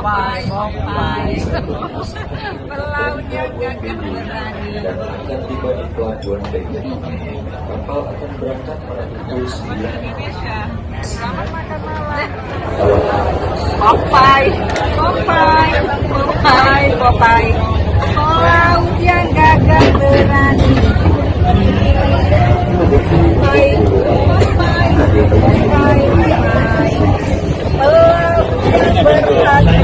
popeye, popeye. Pelautnya gagah berani. Dan akan tiba di pelabuhan Bengkok. Kapal akan berangkat pada pukul 9. Indonesia. Selamat makan malam. Popeye, Popeye, popeye, popeye. Pelaut yang gagah berani. Popeye, popeye, popeye, popeye. Pelaut yang berani.